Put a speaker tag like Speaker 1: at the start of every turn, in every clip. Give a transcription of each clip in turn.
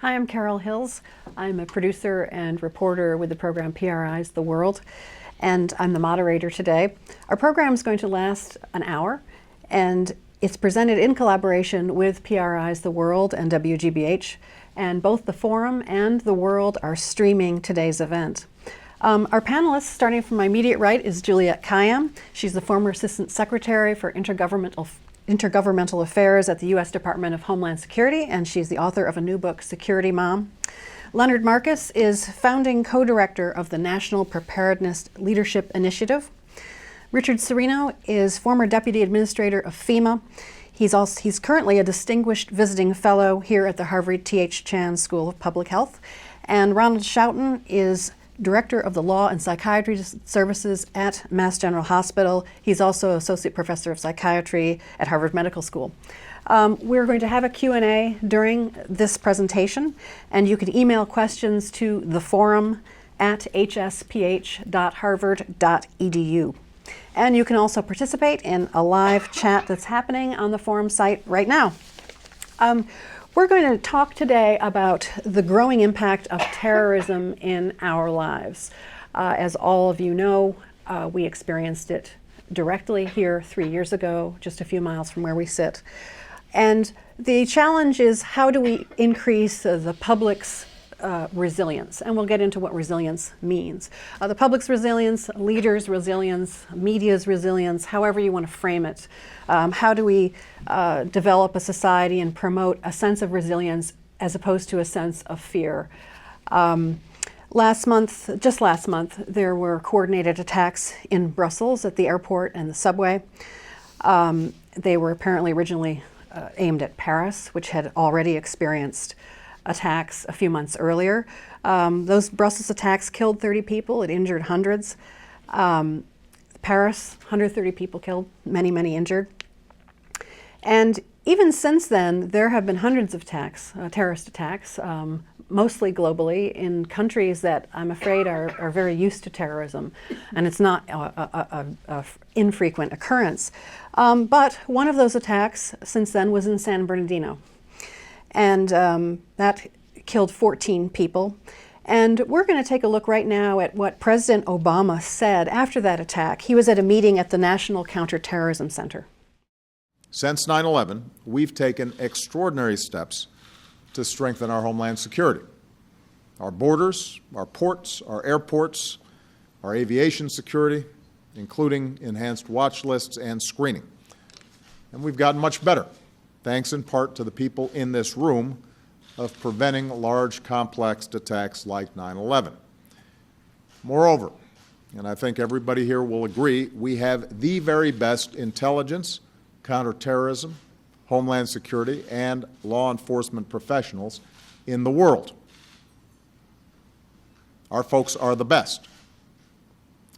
Speaker 1: Hi, I'm Carol Hills. I'm a producer and reporter with the program PRI's The World, and I'm the moderator today. Our program is going to last an hour, and it's presented in collaboration with PRI's The World and WGBH, and both the Forum and The World are streaming today's event. Our panelists, starting from my immediate right, is Juliette Kayyem. She's the former Assistant Secretary for Intergovernmental Affairs at the U.S. Department of Homeland Security, and she's the author of a new book, Security Mom. Leonard Marcus is founding co-director of the National Preparedness Leadership Initiative. Richard Serino is former Deputy Administrator of FEMA. He's currently a distinguished visiting fellow here at the Harvard T.H. Chan School of Public Health. And Ronald Schouten is Director of the Law and Psychiatry Services at Mass General Hospital. He's also Associate Professor of Psychiatry at Harvard Medical School. We're going to have a Q&A during this presentation, and you can email questions to theforum@hsph.harvard.edu. And you can also participate in a live chat that's happening on the Forum site right now. We're going to talk today about the growing impact of terrorism in our lives. As all of you know, we experienced it directly here 3 years ago, just a few miles from where we sit. And the challenge is, how do we increase the public's resilience? And we'll get into what resilience means. The public's resilience, leaders' resilience, media's resilience, however you want to frame it. How do we develop a society and promote a sense of resilience as opposed to a sense of fear? Just last month, there were coordinated attacks in Brussels at the airport and the subway. They were apparently originally aimed at Paris, which had already experienced attacks a few months earlier. Those Brussels attacks killed 30 people, it injured hundreds. Paris, 130 people killed, many, many injured. And even since then, there have been hundreds of attacks, terrorist attacks, mostly globally, in countries that I'm afraid are very used to terrorism, and it's not an infrequent occurrence. But one of those attacks since then was in San Bernardino, and that killed 14 people. And we're going to take a look right now at what President Obama said after that attack. He was at a meeting at the National Counterterrorism Center.
Speaker 2: Since 9/11, we've taken extraordinary steps to strengthen our homeland security. Our borders, our ports, our airports, our aviation security, including enhanced watch lists and screening. And we've gotten much better, thanks in part to the people in this room, of preventing large, complex attacks like 9/11. Moreover, and I think everybody here will agree, we have the very best intelligence, counterterrorism, homeland security, and law enforcement professionals in the world. Our folks are the best.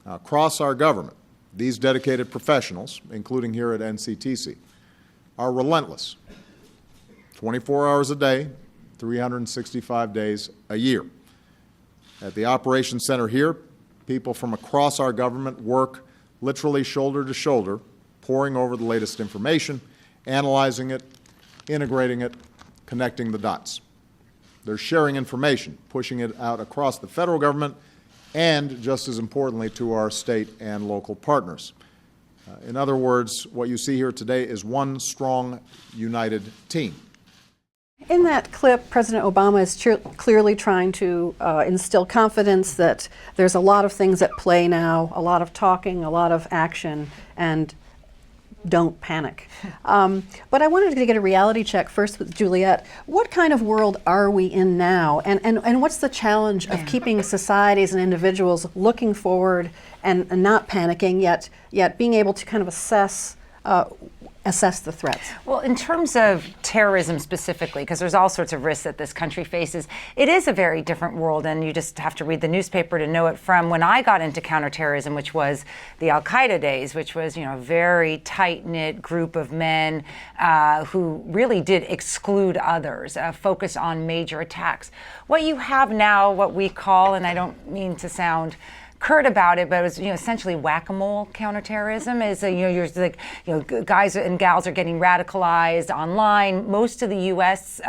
Speaker 2: Across our government, these dedicated professionals, including here at NCTC, are relentless, 24 hours a day, 365 days a year. At the Operations Center here, people from across our government work literally shoulder to shoulder, poring over the latest information, analyzing it, integrating it, connecting the dots. They're sharing information, pushing it out across the federal government, and just as importantly to our state and local partners. In other words, what you see here today is one strong, united team.
Speaker 1: In that clip, President Obama is clearly trying to instill confidence that there's a lot of things at play now, a lot of talking, a lot of action, and don't panic. But I wanted to get a reality check first with Juliette. What kind of world are we in now? And what's the challenge of keeping societies and individuals looking forward and not panicking, yet being able to kind of assess the threats?
Speaker 3: Well, in terms of terrorism specifically, because there's all sorts of risks that this country faces, it is a very different world, and you just have to read the newspaper to know it. From when I got into counterterrorism, which was the Al-Qaeda days, which was, a very tight-knit group of men who really did exclude others, focus on major attacks. What you have now, what we call, and I don't mean to sound curt about it, but it was essentially whack-a-mole counterterrorism. Is you're like guys and gals are getting radicalized online. Most of the U.S.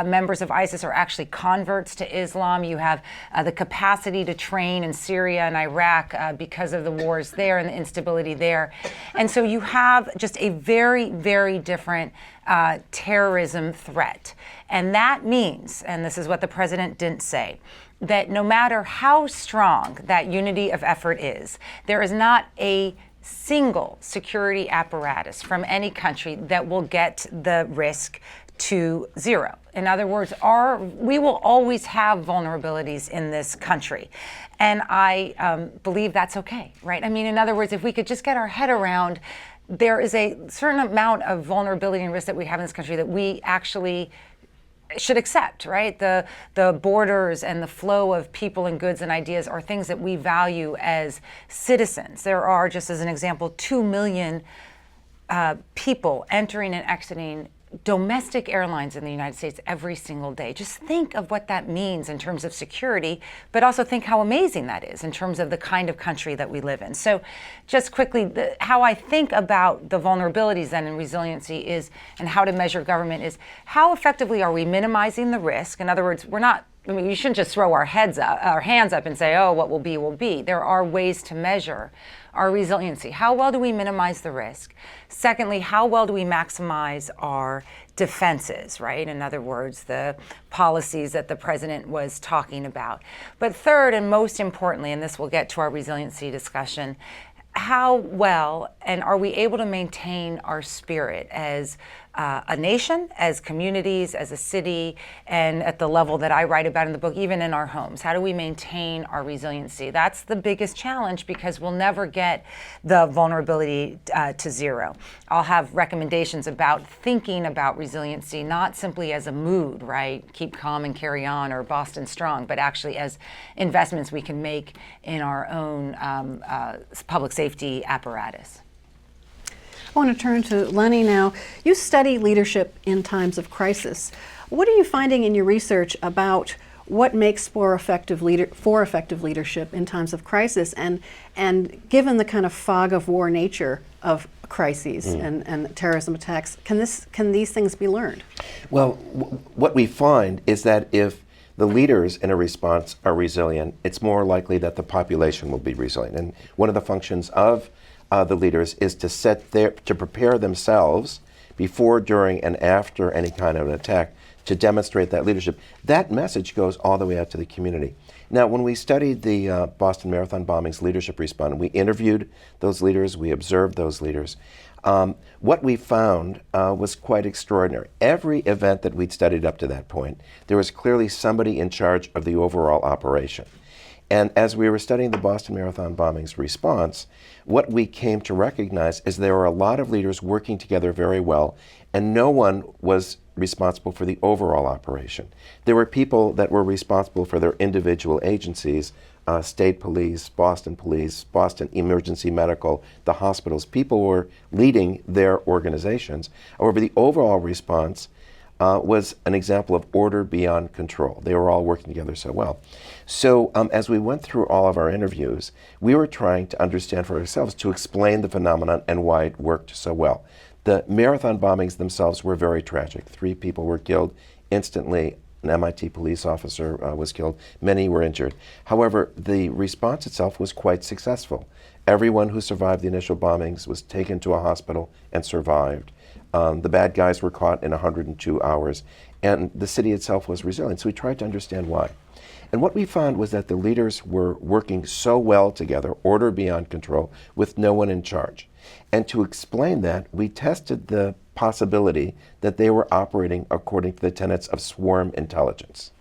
Speaker 3: Members of ISIS are actually converts to Islam. You have the capacity to train in Syria and Iraq because of the wars there and the instability there, and so you have just a very, very different terrorism threat. And that means, and this is what the president didn't say, that no matter how strong that unity of effort is, there is not a single security apparatus from any country that will get the risk to zero. In other words, we will always have vulnerabilities in this country. And I believe that's okay, right? I mean, in other words, if we could just get our head around, there is a certain amount of vulnerability and risk that we have in this country that we actually should accept, right? The borders and the flow of people and goods and ideas are things that we value as citizens. There are, just as an example, 2 million people entering and exiting domestic airlines in the United States every single day. Just think of what that means in terms of security, but also think how amazing that is in terms of the kind of country that we live in. So just quickly, how I think about the vulnerabilities then in resiliency is, and how to measure government is, how effectively are we minimizing the risk? In other words, you shouldn't just throw our hands up and say, oh, what will be, will be. There are ways to measure our resiliency. How well do we minimize the risk? Secondly, how well do we maximize our defenses, right? In other words, the policies that the president was talking about. But third, and most importantly, and this will get to our resiliency discussion, how well and are we able to maintain our spirit as a nation, as communities, as a city, and at the level that I write about in the book, even in our homes? How do we maintain our resiliency? That's the biggest challenge, because we'll never get the vulnerability to zero. I'll have recommendations about thinking about resiliency, not simply as a mood, right? Keep calm and carry on, or Boston Strong, but actually as investments we can make in our own public safety apparatus.
Speaker 1: I want to turn to Lenny now. You study leadership in times of crisis. What are you finding in your research about what makes for effective leadership in times of crisis, and given the kind of fog of war nature of crises and terrorism attacks, can these things be learned?
Speaker 4: Well, what we find is that if the leaders in a response are resilient, it's more likely that the population will be resilient. And one of the functions of the leaders is to prepare themselves before, during, and after any kind of an attack, to demonstrate that leadership. That message goes all the way out to the community. Now, when we studied the Boston Marathon bombing's leadership response, we interviewed those leaders, we observed those leaders. What we found was quite extraordinary. Every event that we'd studied up to that point, there was clearly somebody in charge of the overall operation. And as we were studying the Boston Marathon bombing's response, what we came to recognize is there were a lot of leaders working together very well, and no one was responsible for the overall operation. There were people that were responsible for their individual agencies, state police, Boston Emergency Medical, the hospitals. People were leading their organizations. However, the overall response was an example of order beyond control. They were all working together so well. So as we went through all of our interviews, we were trying to understand for ourselves, to explain the phenomenon and why it worked so well. The marathon bombings themselves were very tragic. 3 people were killed instantly. An MIT police officer was killed. Many were injured. However, the response itself was quite successful. Everyone who survived the initial bombings was taken to a hospital and survived. The bad guys were caught in 102 hours, and the city itself was resilient. So we tried to understand why. And what we found was that the leaders were working so well together, order beyond control, with no one in charge. And to explain that, we tested the possibility that they were operating according to the tenets of swarm intelligence.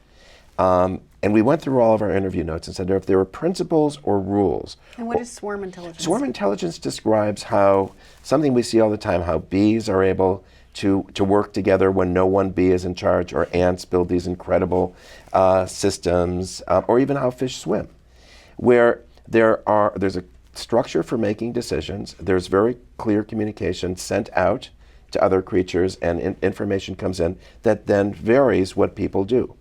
Speaker 4: And we went through all of our interview notes and said if there were principles or rules.
Speaker 1: And what is swarm intelligence?
Speaker 4: Swarm intelligence describes how, something we see all the time, how bees are able to work together when no one bee is in charge, or ants build these incredible systems, or even how fish swim, where there's a structure for making decisions, there's very clear communication sent out to other creatures, and information comes in that then varies what people do.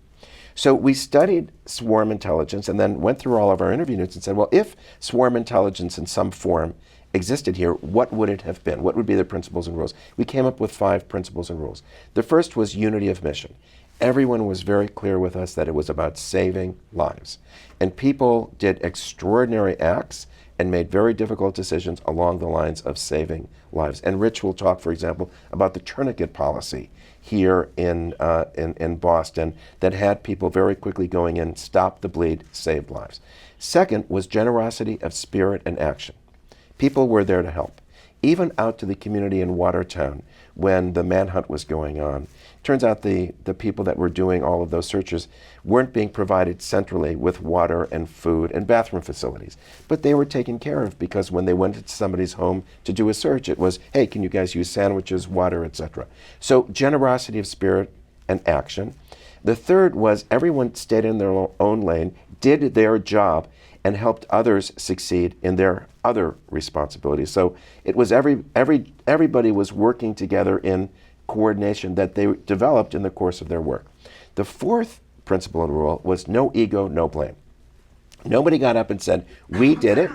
Speaker 4: So we studied swarm intelligence and then went through all of our interview notes and said, well, if swarm intelligence in some form existed here, what would it have been? What would be the principles and rules? We came up with 5 principles and rules. The first was unity of mission. Everyone was very clear with us that it was about saving lives. And people did extraordinary acts and made very difficult decisions along the lines of saving lives. And Rich will talk, for example, about the tourniquet policy here in Boston that had people very quickly going in, stop the bleed, saved lives. Second was generosity of spirit and action. People were there to help. Even out to the community in Watertown when the manhunt was going on. Turns out the people that were doing all of those searches weren't being provided centrally with water and food and bathroom facilities. But they were taken care of because when they went to somebody's home to do a search, it was, hey, can you guys use sandwiches, water, etc. So generosity of spirit and action. The third was everyone stayed in their own lane, did their job, and helped others succeed in their other responsibilities. So it was everybody was working together in coordination that they developed in the course of their work. The fourth principle and rule was no ego, no blame. Nobody got up and said, we did it,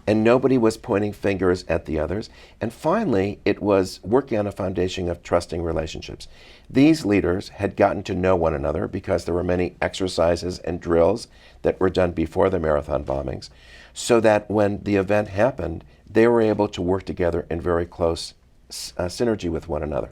Speaker 4: and nobody was pointing fingers at the others. And finally, it was working on a foundation of trusting relationships. These leaders had gotten to know one another because there were many exercises and drills that were done before the marathon bombings, so that when the event happened, they were able to work together in very close synergy with one another.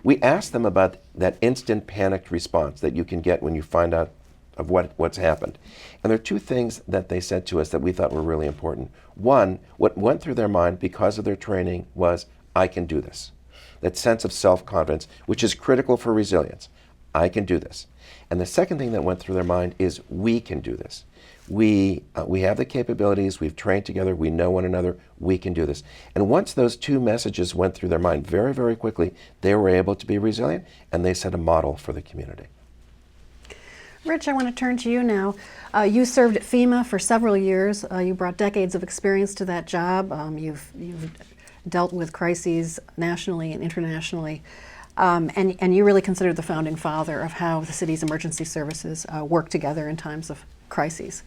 Speaker 4: We asked them about that instant panicked response that you can get when you find out of what's happened. And there are 2 things that they said to us that we thought were really important. One, what went through their mind because of their training was, I can do this. That sense of self-confidence, which is critical for resilience. I can do this. And the second thing that went through their mind is, we can do this. We have the capabilities, we've trained together, we know one another, we can do this. And once those 2 messages went through their mind very, very quickly, they were able to be resilient, and they set a model for the community.
Speaker 1: Rich, I want to turn to you now. You served at FEMA for several years. You brought decades of experience to that job. You've dealt with crises nationally and internationally. And you really considered the founding father of how the city's emergency services work together in times of crises.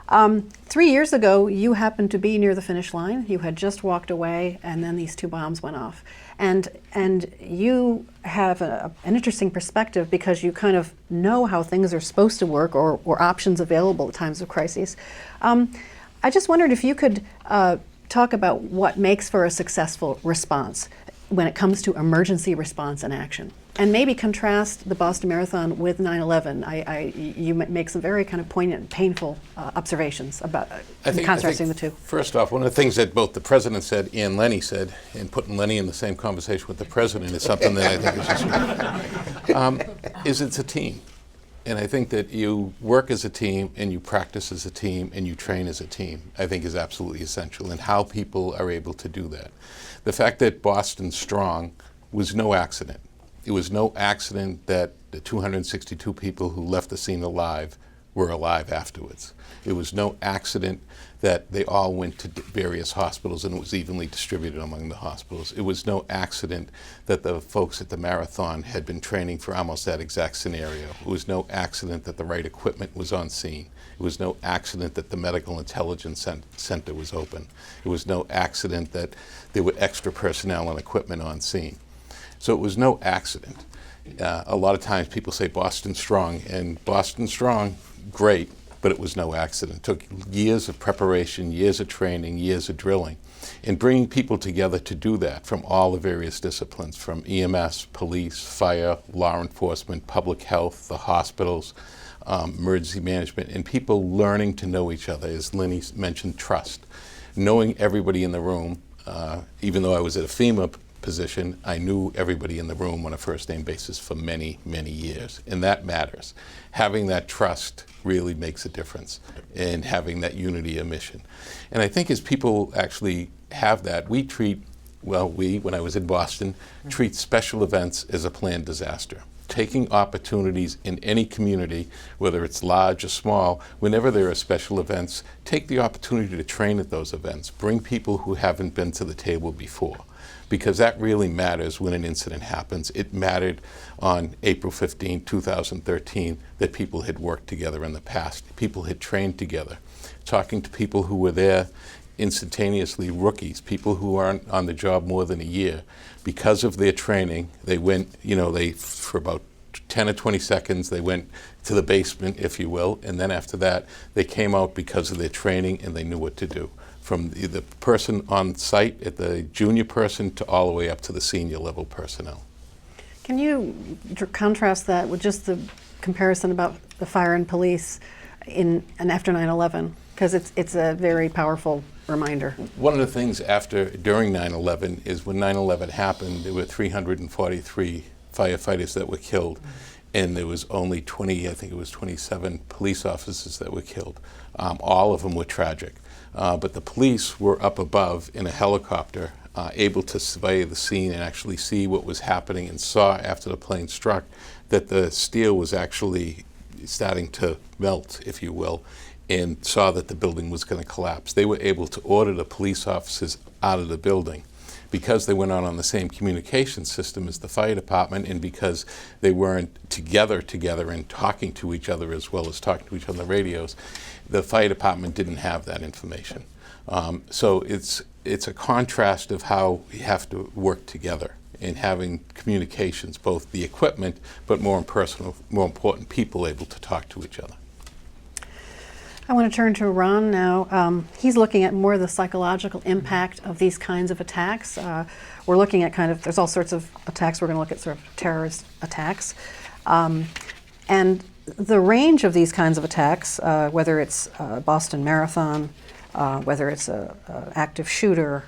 Speaker 1: 3 years ago, you happened to be near the finish line. You had just walked away, and then these 2 bombs went off. And you have an interesting perspective because you kind of know how things are supposed to work or options available at times of crises. I just wondered if you could talk about what makes for a successful response when it comes to emergency response and action. And maybe contrast the Boston Marathon with 9/11. You make some very kind of poignant, painful observations about contrasting the 2.
Speaker 5: First off, one of the things that both the president said and Lenny said, and putting Lenny in the same conversation with the president is something that I think is just is it's a team. And I think that you work as a team and you practice as a team and you train as a team, I think is absolutely essential, and how people are able to do that. The fact that Boston's strong was no accident. It was no accident that the 262 people who left the scene alive were alive afterwards. It was no accident that they all went to various hospitals and it was evenly distributed among the hospitals. It was no accident that the folks at the marathon had been training for almost that exact scenario. It was no accident that the right equipment was on scene. It was no accident that the Medical Intelligence Center was open. It was no accident that there were extra personnel and equipment on scene. So it was no accident. A lot of times people say Boston strong, and Boston strong, great, but it was no accident. It took years of preparation, years of training, years of drilling, and bringing people together to do that from all the various disciplines, from EMS, police, fire, law enforcement, public health, the hospitals, emergency management, and people learning to know each other. As Lenny mentioned, trust. Knowing everybody in the room, even though I was at a FEMA position, I knew everybody in the room on a first-name basis for many, many years, and that matters. Having that trust really makes a difference in having that unity of mission. And I think as people actually have that, when I was in Boston, treat special events as a planned disaster. taking opportunities in any community, whether it's large or small, whenever there are special events, take the opportunity to train at those events. Bring people who haven't been to the table before, because that really matters when an incident happens. It mattered on April 15, 2013, that people had worked together in the past. People had trained together. Talking to people who were there instantaneously, rookies, people who aren't on the job more than a year. Because of their training, they went, for about 10 or 20 seconds, they went to the basement, if you will, and then after that, they came out because of their training and they knew what to do. From the person on site, at the junior person, to all the way up to the senior level personnel.
Speaker 1: Can you contrast that with just the comparison about the fire and police in and after 9/11? Because it's a very powerful reminder.
Speaker 5: One of the things during 9/11 is when 9/11 happened, there were 343 firefighters that were killed, and there was only 27 police officers that were killed. All of them were tragic. But the police were up above in a helicopter, able to survey the scene and actually see what was happening, and saw after the plane struck that the steel was actually starting to melt, if you will, and saw that the building was going to collapse. They were able to order the police officers out of the building because they went on the same communication system as the fire department, and because they weren't together and talking to each other as well as talking to each other on the radios. The fire department didn't have that information. So it's a contrast of how we have to work together in having communications, both the equipment, but more important, people able to talk to each other.
Speaker 1: I want to turn to Ron now. He's looking at more of the psychological impact of these kinds of attacks. We're looking at there's all sorts of attacks. We're going to look at sort of terrorist attacks. And the range of these kinds of attacks, whether it's Boston Marathon, whether it's a active shooter,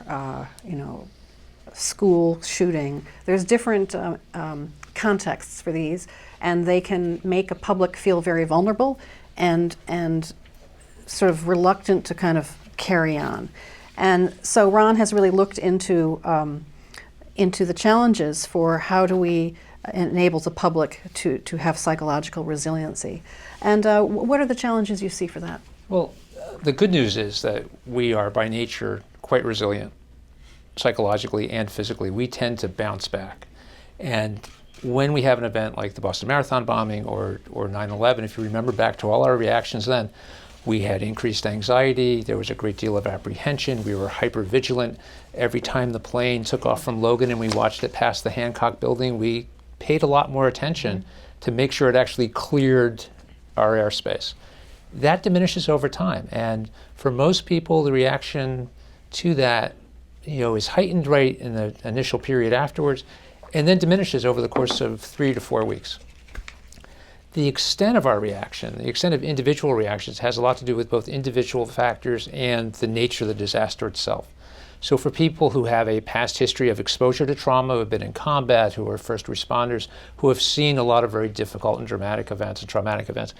Speaker 1: school shooting, there's different contexts for these, and they can make a public feel very vulnerable and sort of reluctant to kind of carry on. And so Ron has really looked into the challenges for how do we enable the public to have psychological resiliency. And what are the challenges you see for that?
Speaker 6: Well, the good news is that we are by nature quite resilient, psychologically and physically. We tend to bounce back. And when we have an event like the Boston Marathon bombing or 9/11, if you remember back to all our reactions then, we had increased anxiety, there was a great deal of apprehension, we were hyper-vigilant. Every time the plane took off from Logan and we watched it pass the Hancock building, we paid a lot more attention to make sure it actually cleared our airspace. That diminishes over time, and for most people, the reaction to that is heightened right in the initial period afterwards, and then diminishes over the course of 3 to 4 weeks. The extent of our reaction, the extent of individual reactions, has a lot to do with both individual factors and the nature of the disaster itself. So for people who have a past history of exposure to trauma, who have been in combat, who are first responders, who have seen a lot of very difficult and dramatic events and traumatic events,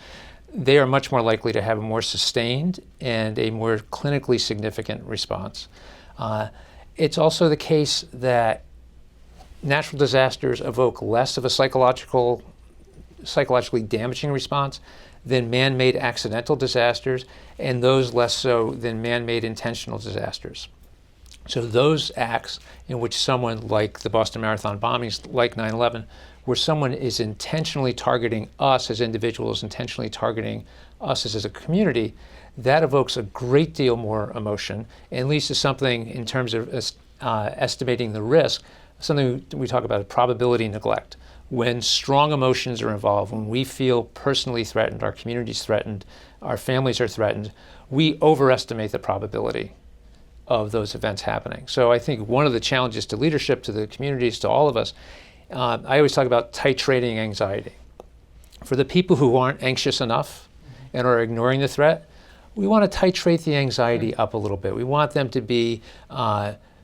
Speaker 6: they are much more likely to have a more sustained and a more clinically significant response. It's also the case that natural disasters evoke less of a psychologically damaging response than man-made accidental disasters, and those less so than man-made intentional disasters. So those acts in which someone, like the Boston Marathon bombings, like 9/11, where someone is intentionally targeting us as individuals, intentionally targeting us as a community, that evokes a great deal more emotion and leads to something in terms of estimating the risk, something we talk about, probability neglect. When strong emotions are involved, when we feel personally threatened, our community's threatened, our families are threatened, we overestimate the probability of those events happening. So I think one of the challenges to leadership, to the communities, to all of us, I always talk about titrating anxiety. For the people who aren't anxious enough and are ignoring the threat, we want to titrate the anxiety up a little bit. We want them to be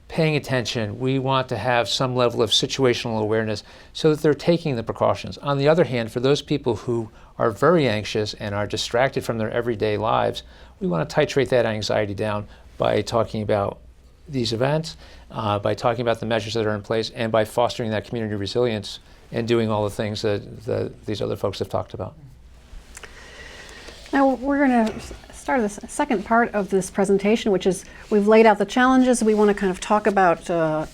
Speaker 6: paying attention. We want to have some level of situational awareness so that they're taking the precautions. On the other hand, for those people who are very anxious and are distracted from their everyday lives, we want to titrate that anxiety down by talking about these events, by talking about the measures that are in place, and by fostering that community resilience and doing all the things that these other folks have talked about.
Speaker 1: Now we're going to start the second part of this presentation, which is we've laid out the challenges. We want to kind of talk about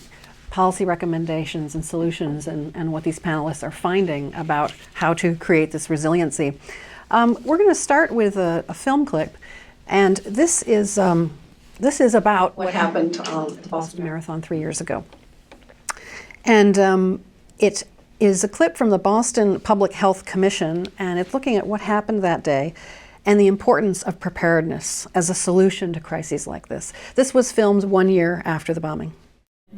Speaker 1: policy recommendations and solutions and what these panelists are finding about how to create this resiliency. We're going to start with a film clip, and this is about what happened on the Boston Marathon 3 years ago. And it is a clip from the Boston Public Health Commission, and it's looking at what happened that day and the importance of preparedness as a solution to crises like this. This was filmed 1 year after the bombing.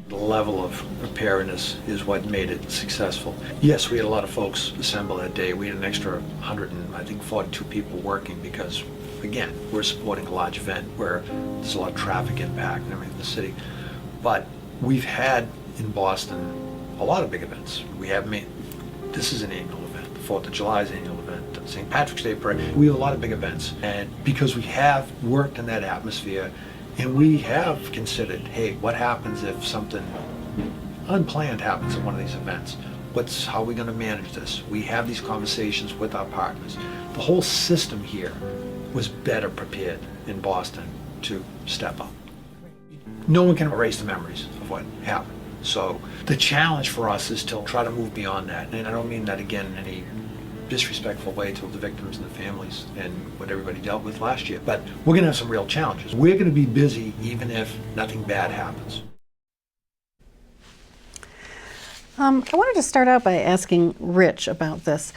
Speaker 7: The level of preparedness is what made it successful. Yes, we had a lot of folks assemble that day. We had an extra 142 people working because, again, we're supporting a large event where there's a lot of traffic impact and everything in the city. But we've had in Boston a lot of big events. This is an annual event. The 4th of July is an annual event. St. Patrick's Day Parade. We have a lot of big events. And because we have worked in that atmosphere and we have considered, hey, what happens if something unplanned happens at one of these events? How are we going to manage this? We have these conversations with our partners. The whole system here was better prepared in Boston to step up. No one can erase the memories of what happened. So the challenge for us is to try to move beyond that. And I don't mean that again in any disrespectful way to the victims and the families and what everybody dealt with last year. But we're going to have some real challenges. We're going to be busy even if nothing bad happens.
Speaker 1: I wanted to start out by asking Rich about this.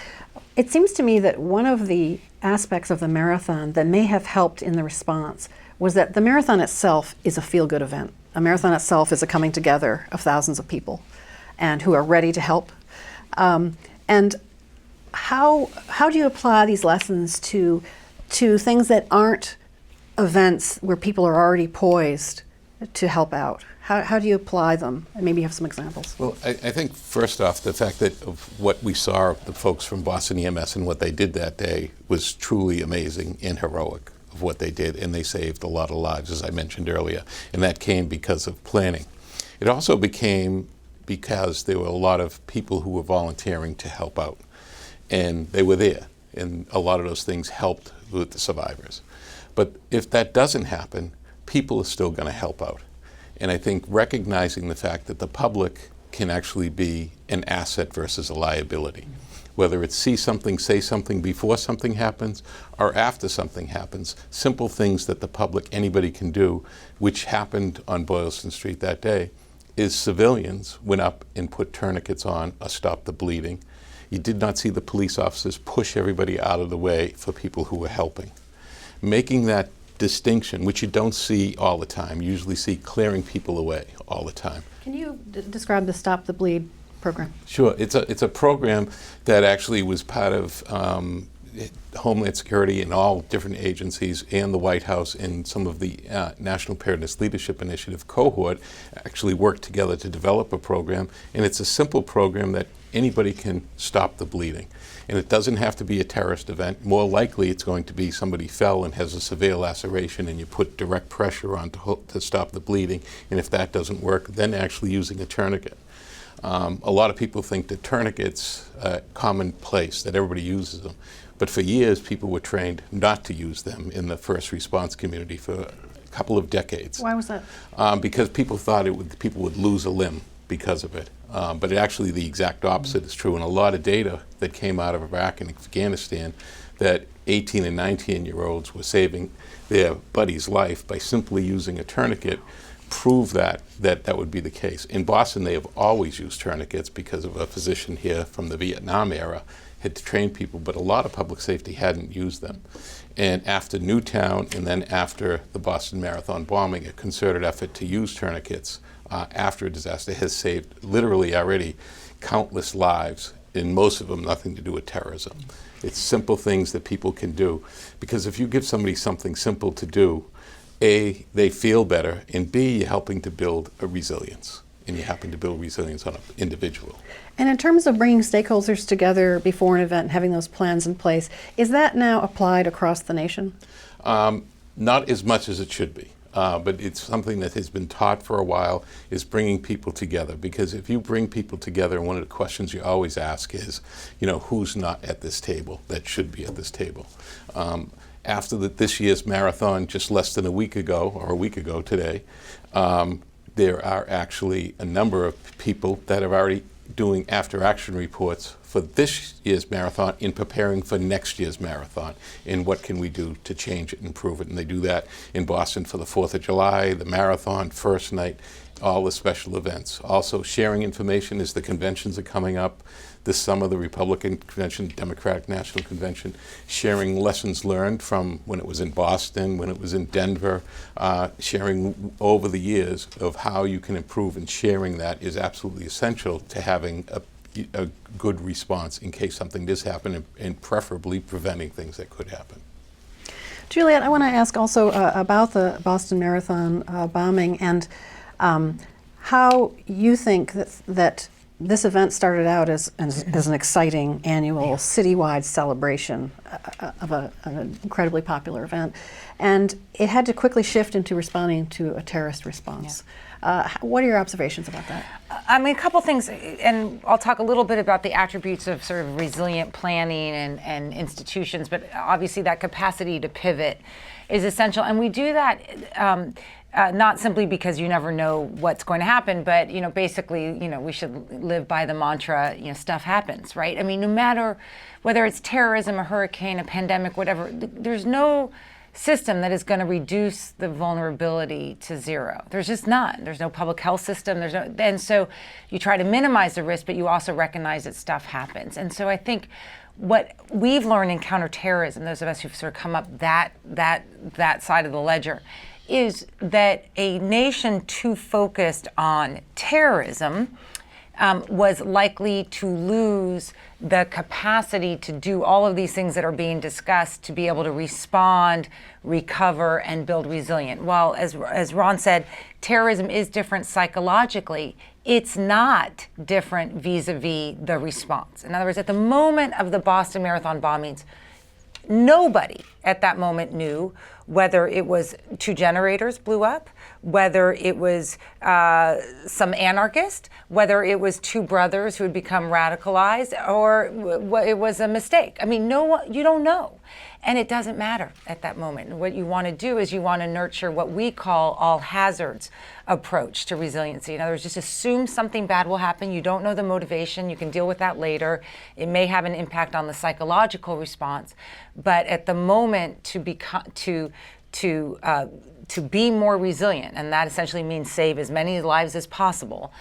Speaker 1: It seems to me that one of the aspects of the marathon that may have helped in the response was that the marathon itself is a feel-good event. A marathon itself is a coming together of thousands of people and who are ready to help. And how do you apply these lessons to things that aren't events where people are already poised to help out? How do you apply them? And maybe you have some examples.
Speaker 5: Well, I think first off, the fact that of what we saw of the folks from Boston EMS and what they did that day was truly amazing and heroic of what they did, and they saved a lot of lives, as I mentioned earlier, and that came because of planning. It also became because there were a lot of people who were volunteering to help out, and they were there, and a lot of those things helped with the survivors. But if that doesn't happen, people are still going to help out. And I think recognizing the fact that the public can actually be an asset versus a liability. Whether it's see something, say something before something happens or after something happens, simple things that the public, anybody can do, which happened on Boylston Street that day, is civilians went up and put tourniquets on or stopped the bleeding. You did not see the police officers push everybody out of the way for people who were helping. Making that distinction, which you don't see all the time. You usually see clearing people away all the time.
Speaker 1: Can you describe the Stop the Bleed program?
Speaker 5: Sure. It's a program that actually was part of Homeland Security and all different agencies and the White House and some of the National Preparedness Leadership Initiative cohort actually worked together to develop a program. And it's a simple program that anybody can stop the bleeding. And it doesn't have to be a terrorist event. More likely it's going to be somebody fell and has a severe laceration and you put direct pressure on to stop the bleeding. And if that doesn't work, then actually using a tourniquet. A lot of people think that tourniquets are commonplace, that everybody uses them. But for years, people were trained not to use them in the first response community for a couple of decades.
Speaker 1: Why was that?
Speaker 5: Because people thought people would lose a limb because of it. But actually the exact opposite is true. And a lot of data that came out of Iraq and Afghanistan that 18 and 19-year-olds were saving their buddy's life by simply using a tourniquet prove that would be the case. In Boston, they have always used tourniquets because of a physician here from the Vietnam era had trained people, but a lot of public safety hadn't used them. And after Newtown and then after the Boston Marathon bombing, a concerted effort to use tourniquets after a disaster has saved literally already countless lives, and most of them nothing to do with terrorism. It's simple things that people can do, because if you give somebody something simple to do, A, they feel better, and B, you're helping to build a resilience, and you're helping to build resilience on an individual.
Speaker 1: And in terms of bringing stakeholders together before an event and having those plans in place, is that now applied across the nation?
Speaker 5: Not as much as it should be. but it's something that has been taught for a while, is bringing people together. Because if you bring people together, one of the questions you always ask is, who's not at this table that should be at this table? After this year's marathon, just less than a week ago, or a week ago today, there are actually a number of people that are already doing after-action reports for this year's marathon in preparing for next year's marathon, and what can we do to change it and improve it. And they do that in Boston for the 4th of July, the marathon, first night, all the special events. Also sharing information as the conventions are coming up. This summer, the Republican Convention, Democratic National Convention, sharing lessons learned from when it was in Boston, when it was in Denver, sharing over the years of how you can improve, and sharing that is absolutely essential to having a good response in case something does happen, and preferably preventing things that could happen.
Speaker 1: Juliet, I want to ask also about the Boston Marathon bombing, and how you think that this event started out as an exciting annual citywide celebration of an incredibly popular event, and it had to quickly shift into responding to a terrorist response. What are your observations about that?
Speaker 3: I mean, a couple things, and I'll talk a little bit about the attributes of sort of resilient planning and institutions, but obviously that capacity to pivot is essential, and we do that not simply because you never know what's going to happen, but basically, we should live by the mantra, stuff happens, right? I mean, no matter whether it's terrorism, a hurricane, a pandemic, whatever, there's no system that is going to reduce the vulnerability to zero. There's just none. There's no public health system. And so you try to minimize the risk, but you also recognize that stuff happens. And so I think what we've learned in counterterrorism, those of us who've sort of come up that side of the ledger, is that a nation too focused on terrorism was likely to lose the capacity to do all of these things that are being discussed, to be able to respond, recover, and build resilient. While, as Ron said, terrorism is different psychologically, it's not different vis-a-vis the response. In other words, at the moment of the Boston Marathon bombings, nobody at that moment knew whether it was 2 generators blew up, whether it was some anarchist, whether it was 2 brothers who had become radicalized, or it was a mistake. I mean, you don't know. And it doesn't matter at that moment. What you want to do is you want to nurture what we call all hazards approach to resiliency. In other words, just assume something bad will happen. You don't know the motivation. You can deal with that later. It may have an impact on the psychological response, but at the moment to be more resilient, and that essentially means save as many lives as possible,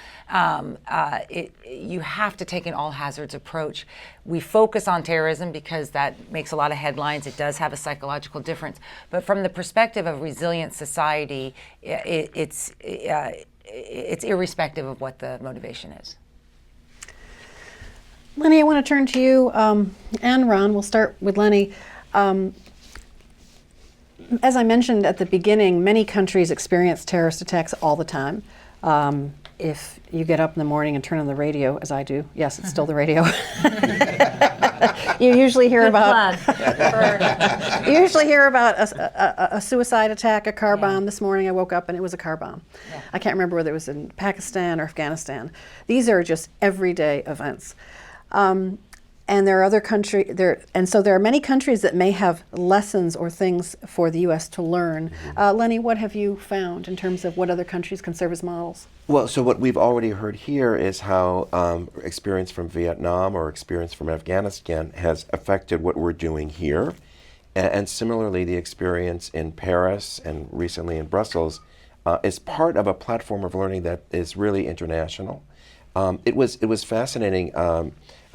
Speaker 3: you have to take an all hazards approach. We focus on terrorism because that makes a lot of headlines. It does have a psychological difference. But from the perspective of resilient society, it's irrespective of what the motivation is.
Speaker 1: Lenny, I want to turn to you and Ron. We'll start with Lenny. As I mentioned at the beginning, many countries experience terrorist attacks all the time. If you get up in the morning and turn on the radio, as I do, yes, it's still the radio. You usually hear about a suicide attack, a car bomb. This morning I woke up and it was a car bomb. Yeah. I can't remember whether it was in Pakistan or Afghanistan. These are just everyday events. And there are other countries, so there are many countries that may have lessons or things for the U.S. to learn. Lenny, what have you found in terms of what other countries can serve as models?
Speaker 4: Well, so what we've already heard here is how experience from Vietnam or experience from Afghanistan has affected what we're doing here. And similarly, the experience in Paris and recently in Brussels is part of a platform of learning that is really international. It was fascinating.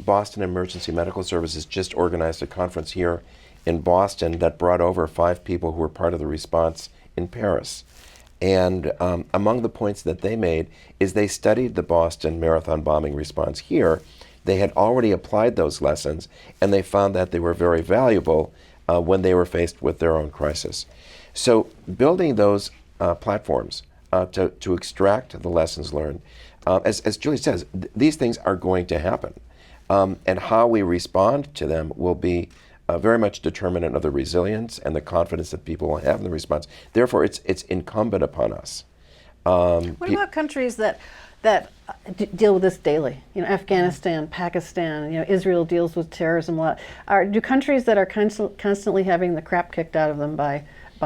Speaker 4: Boston Emergency Medical Services just organized a conference here in Boston that brought over 5 people who were part of the response in Paris. And among the points that they made is they studied the Boston Marathon bombing response here. They had already applied those lessons, and they found that they were very valuable when they were faced with their own crisis. So building those platforms to extract the lessons learned, as Julie says, these things are going to happen. And how we respond to them will be very much determinant of the resilience and the confidence that people will have in the response. Therefore, it's incumbent upon us.
Speaker 1: What about countries that deal with this daily? Afghanistan, Pakistan. Israel deals with terrorism a lot. Do countries that are constantly having the crap kicked out of them by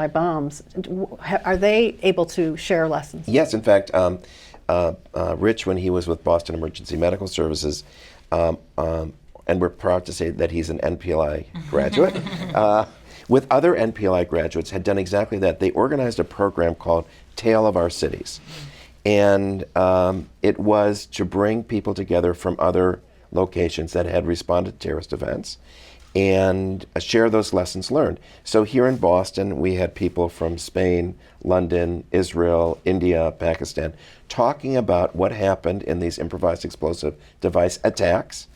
Speaker 1: bombs, are they able to share lessons?
Speaker 4: Yes, in fact, Rich, when he was with Boston Emergency Medical Services, and we're proud to say that he's an NPLI graduate, with other NPLI graduates, had done exactly that. They organized a program called Tale of Our Cities. And it was to bring people together from other locations that had responded to terrorist events and share those lessons learned. So here in Boston, we had people from Spain, London, Israel, India, Pakistan, talking about what happened in these improvised explosive device attacks.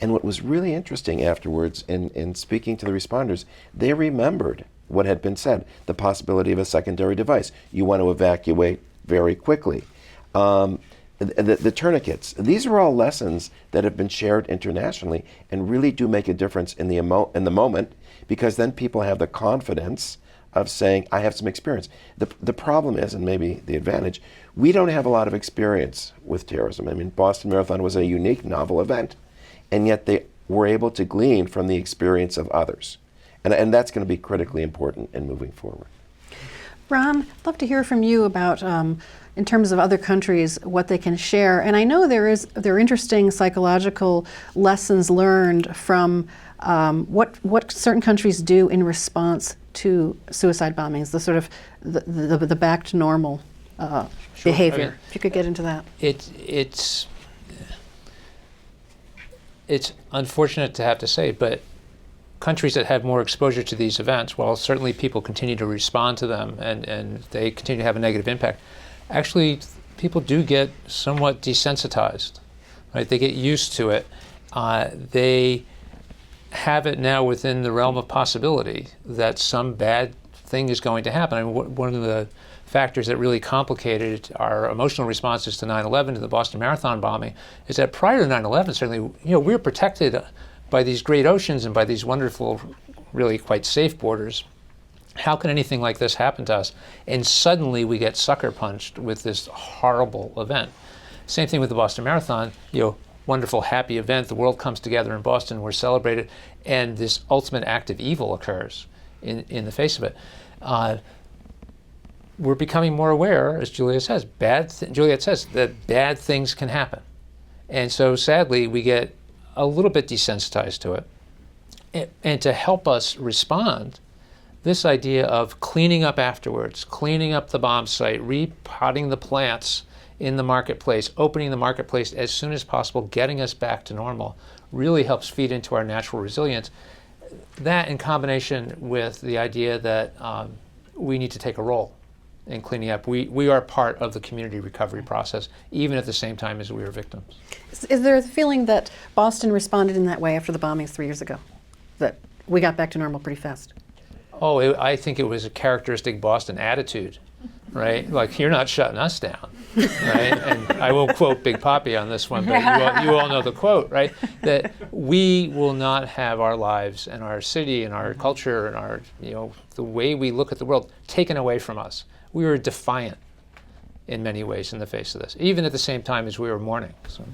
Speaker 4: And what was really interesting afterwards in speaking to the responders, they remembered what had been said, the possibility of a secondary device. You want to evacuate very quickly. The tourniquets, these are all lessons that have been shared internationally and really do make a difference in the moment, because then people have the confidence of saying, I have some experience. The problem is, and maybe the advantage, we don't have a lot of experience with terrorism. I mean, Boston Marathon was a unique, novel event, and yet they were able to glean from the experience of others. And that's going to be critically important in moving forward.
Speaker 1: Ron, I'd love to hear from you about, in terms of other countries, what they can share. And I know there are interesting psychological lessons learned from what certain countries do in response to suicide bombings, the sort of the back to normal behavior. If you could get into that.
Speaker 6: It's unfortunate to have to say, but countries that have more exposure to these events, while certainly people continue to respond to them and they continue to have a negative impact, actually people do get somewhat desensitized, right? They get used to it. They have it now within the realm of possibility that some bad thing is going to happen. I mean, one of the factors that really complicated our emotional responses to 9/11, to the Boston Marathon bombing, is that prior to 9/11, certainly, we were protected by these great oceans and by these wonderful, really quite safe borders. How can anything like this happen to us? And suddenly we get sucker punched with this horrible event. Same thing with the Boston Marathon, wonderful, happy event. The world comes together in Boston, we're celebrated, and this ultimate act of evil occurs in the face of it. We're becoming more aware, as Juliet says, that bad things can happen. And so sadly, we get a little bit desensitized to it. And to help us respond, this idea of cleaning up afterwards, cleaning up the bomb site, repotting the plants in the marketplace, opening the marketplace as soon as possible, getting us back to normal, really helps feed into our natural resilience. That in combination with the idea that we need to take a role in cleaning up. We are part of the community recovery process, even at the same time as we are victims.
Speaker 1: Is there the feeling that Boston responded in that way after the bombings 3 years ago? That we got back to normal pretty fast?
Speaker 6: I think it was a characteristic Boston attitude, right? Like, you're not shutting us down, right? And I won't quote Big Papi on this one, but you all know the quote, right? That we will not have our lives and our city and our culture and our, the way we look at the world taken away from us. We were defiant in many ways in the face of this, even at the same time as we were mourning. So.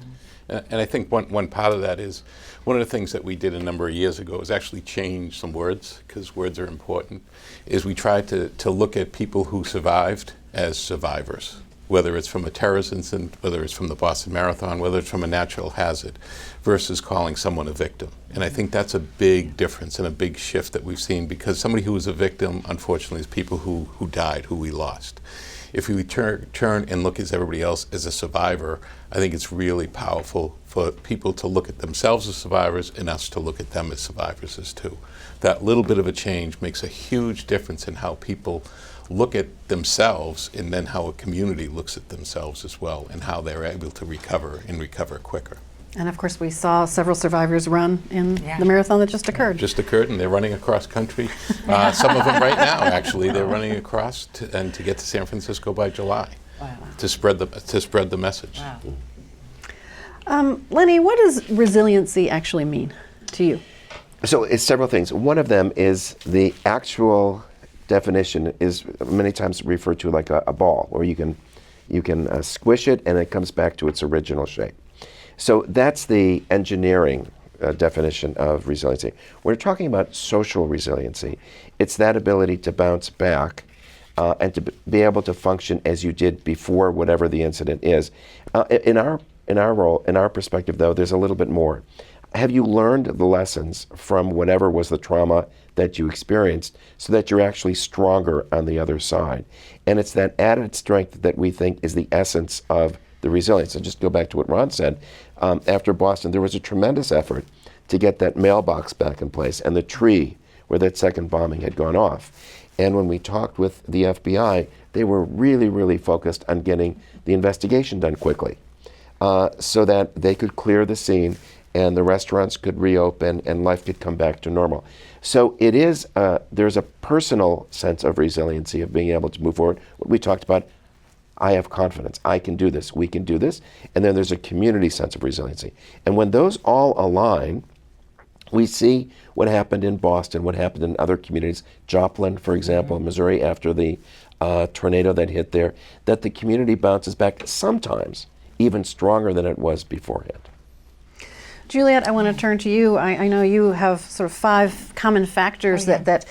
Speaker 5: And I think one part of that is, one of the things that we did a number of years ago is actually change some words, because words are important, is we tried to look at people who survived as survivors, whether it's from a terrorist incident, whether it's from the Boston Marathon, whether it's from a natural hazard, versus calling someone a victim. And I think that's a big difference and a big shift that we've seen, because somebody who was a victim, unfortunately, is people who died, who we lost. If we turn and look at everybody else as a survivor, I think it's really powerful for people to look at themselves as survivors and us to look at them as survivors as too. That little bit of a change makes a huge difference in how people look at themselves, and then how a community looks at themselves as well, and how they're able to recover and recover quicker.
Speaker 1: And of course, we saw several survivors run in the marathon that just occurred.
Speaker 5: Just occurred, and they're running across country. Some of them right now, actually, they're running across to get to San Francisco by July. Wow. to spread the message.
Speaker 1: Wow. Lenny, what does resiliency actually mean to you?
Speaker 4: So it's several things. One of them is the actual definition is many times referred to like a ball, where you can squish it and it comes back to its original shape. So that's the engineering definition of resiliency. When we're talking about social resiliency, it's that ability to bounce back and to be able to function as you did before whatever the incident is. In our role, in our perspective, though, there's a little bit more. Have you learned the lessons from whatever was the trauma that you experienced so that you're actually stronger on the other side? And it's that added strength that we think is the essence of the resilience. And just go back to what Ron said, after Boston, there was a tremendous effort to get that mailbox back in place and the tree where that second bombing had gone off. And when we talked with the FBI, they were really, really focused on getting the investigation done quickly so that they could clear the scene and the restaurants could reopen and life could come back to normal. So it is, there's a personal sense of resiliency, of being able to move forward. What we talked about, I have confidence, I can do this, we can do this. And then there's a community sense of resiliency. And when those all align, we see what happened in Boston, what happened in other communities, Joplin, for example, Missouri, after the tornado that hit there, that the community bounces back sometimes even stronger than it was beforehand.
Speaker 1: Juliet, I want to turn to you. I know you have sort of 5 common factors that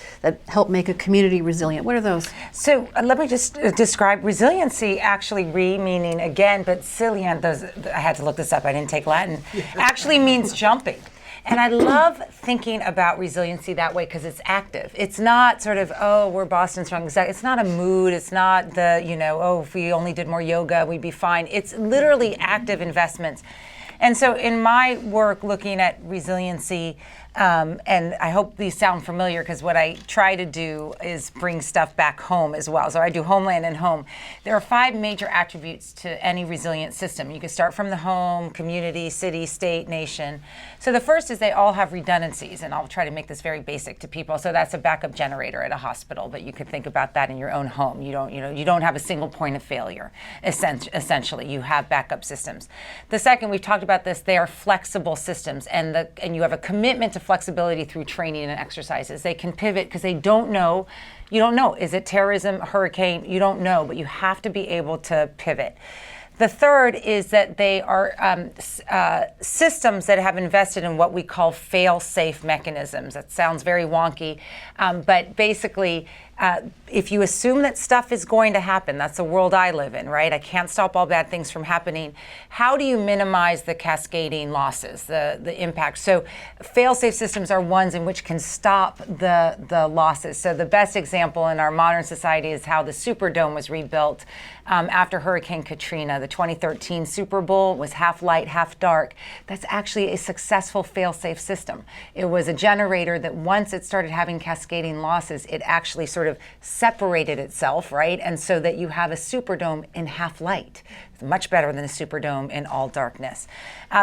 Speaker 1: help make a community resilient. What are those?
Speaker 3: So let me just describe resiliency, actually meaning again, but silient, I had to look this up, I didn't take Latin, actually means jumping. And I love thinking about resiliency that way because it's active. It's not sort of, oh, we're Boston strong. It's not a mood. It's not the, oh, if we only did more yoga, we'd be fine. It's literally active investments. And so in my work looking at resiliency, and I hope these sound familiar because what I try to do is bring stuff back home as well. So I do homeland and home. There are 5 major attributes to any resilient system. You can start from the home, community, city, state, nation. So the first is they all have redundancies, and I'll try to make this very basic to people. So that's a backup generator at a hospital, but you could think about that in your own home. You don't have a single point of failure. Essentially, you have backup systems. The second, we've talked about this, they are flexible systems, and you have a commitment to flexibility through training and exercises. They can pivot because they don't know. You don't know. Is it terrorism, hurricane? You don't know, but you have to be able to pivot. The third is that they are systems that have invested in what we call fail-safe mechanisms. That sounds very wonky, but basically, if you assume that stuff is going to happen, that's the world I live in, right? I can't stop all bad things from happening. How do you minimize the cascading losses, the impact? So fail-safe systems are ones in which can stop the losses. So the best example in our modern society is how the Superdome was rebuilt after Hurricane Katrina. The 2013 Super Bowl was half light, half dark. That's actually a successful fail-safe system. It was a generator that once it started having cascading losses, it actually sort of separated itself, right? And so that you have a Superdome in half light. It's much better than a Superdome in all darkness.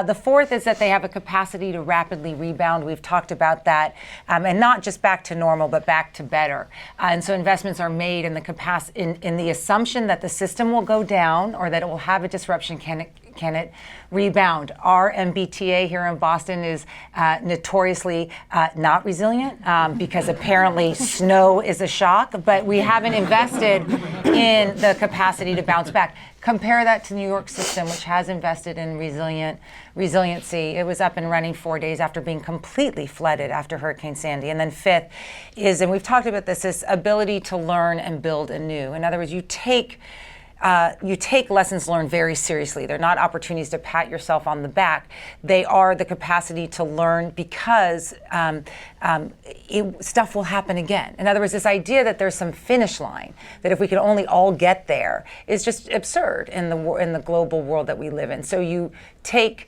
Speaker 3: The fourth is that they have a capacity to rapidly rebound. We've talked about that, and not just back to normal, but back to better. And so investments are made in the in the assumption that the system will go down or that it will have a disruption. Can it rebound? Our MBTA here in Boston is notoriously not resilient because apparently snow is a shock, but we haven't invested in the capacity to bounce back. Compare that to New York system, which has invested in resiliency. It was up and running 4 days after being completely flooded after Hurricane Sandy. And then fifth is, and we've talked about this ability to learn and build anew. In other words, you take lessons learned very seriously. They're not opportunities to pat yourself on the back. They are the capacity to learn because stuff will happen again. In other words, this idea that there's some finish line, that if we could only all get there, is just absurd in the global world that we live in. So you take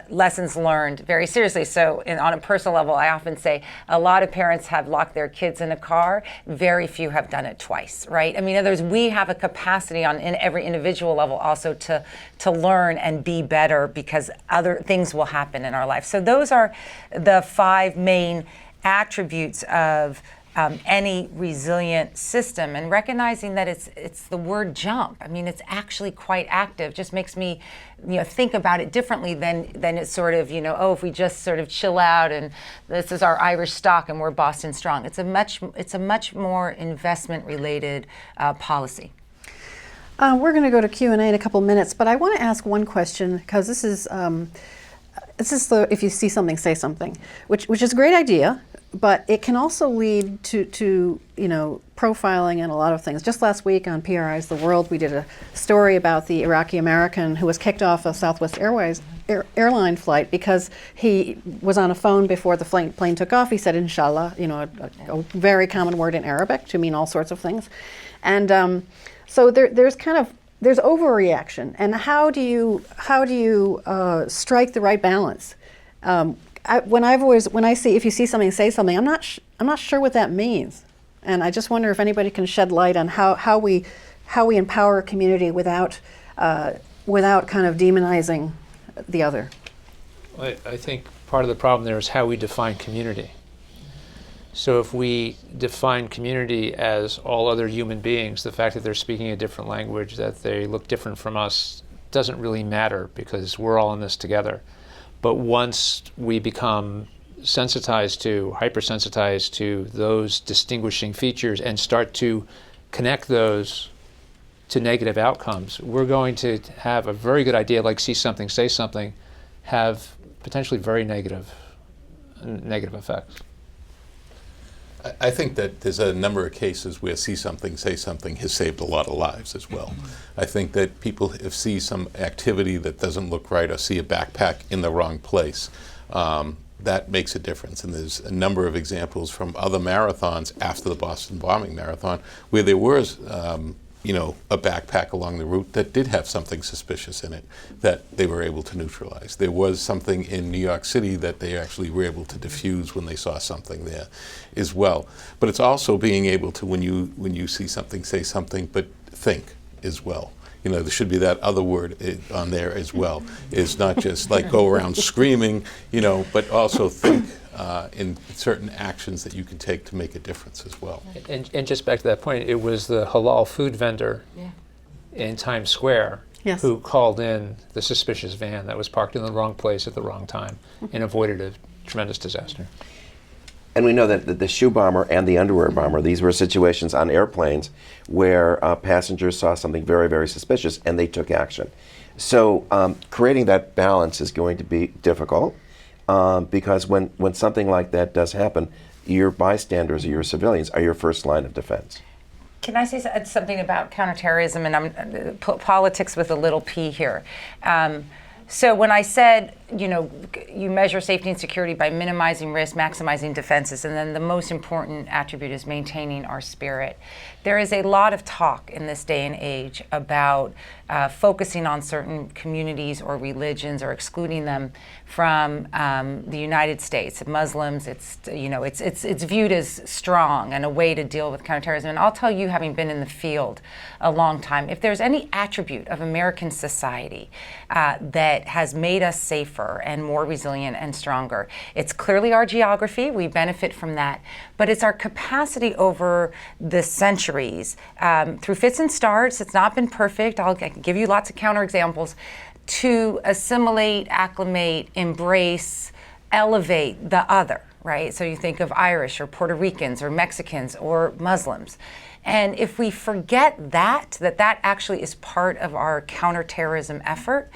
Speaker 3: lessons learned very seriously. So on a personal level, I often say a lot of parents have locked their kids in a car. Very few have done it twice, right? I mean, in other words, we have a capacity in every individual level also to learn and be better because other things will happen in our life. So those are the 5 main attributes of any resilient system, and recognizing that it's the word jump. I mean, it's actually quite active. Just makes me, think about it differently than it's sort of, oh, if we just sort of chill out and this is our Irish stock and we're Boston strong. It's a much more investment related policy.
Speaker 1: We're going to go to Q&A in a couple minutes, but I want to ask one question, because this is the if you see something, say something, which is a great idea, but it can also lead to profiling and a lot of things. Just last week on PRI's The World, we did a story about the Iraqi American who was kicked off a Southwest Airways airline flight because he was on a phone before the plane took off. He said, Inshallah, a very common word in Arabic to mean all sorts of things. And so there's overreaction, and how do you strike the right balance? When I see, if you see something, say something, I'm not sure what that means, and I just wonder if anybody can shed light on how we empower a community without kind of demonizing the other.
Speaker 6: I think part of the problem there is how we define community. So if we define community as all other human beings, the fact that they're speaking a different language, that they look different from us, doesn't really matter, because we're all in this together. But once we become hypersensitized to those distinguishing features and start to connect those to negative outcomes, we're going to have a very good idea, like see something, say something, have potentially very negative effects.
Speaker 5: I think that there's a number of cases where see something, say something has saved a lot of lives as well. I think that people, if see some activity that doesn't look right or see a backpack in the wrong place, that makes a difference. And there's a number of examples from other marathons after the Boston bombing marathon where there was a backpack along the route that did have something suspicious in it that they were able to neutralize. There was something in New York City that they actually were able to diffuse when they saw something there as well. But it's also being able to, when you see something, say something, but think as well. There should be that other word on there as well. It's not just like go around screaming, but also think in certain actions that you can take to make a difference as well.
Speaker 6: And just back to that point, it was the halal food vendor in Times Square who called in the suspicious van that was parked in the wrong place at the wrong time and avoided a tremendous disaster.
Speaker 4: And we know that the shoe bomber and the underwear bomber, these were situations on airplanes where passengers saw something very, very suspicious and they took action. So creating that balance is going to be difficult. Because when something like that does happen, your bystanders or your civilians are your first line of defense.
Speaker 3: Can I say something about counterterrorism, and I'm politics with a little p here? So when I said, you measure safety and security by minimizing risk, maximizing defenses, and then the most important attribute is maintaining our spirit. There is a lot of talk in this day and age about focusing on certain communities or religions or excluding them from the United States. Muslims, it's viewed as strong and a way to deal with counterterrorism. And I'll tell you, having been in the field a long time, if there's any attribute of American society that has made us safer and more resilient and stronger, it's clearly our geography. We benefit from that. But it's our capacity over the centuries, through fits and starts. It's not been perfect. I can give you lots of counterexamples, to assimilate, acclimate, embrace, elevate the other, right? So you think of Irish or Puerto Ricans or Mexicans or Muslims. And if we forget that actually is part of our counterterrorism effort,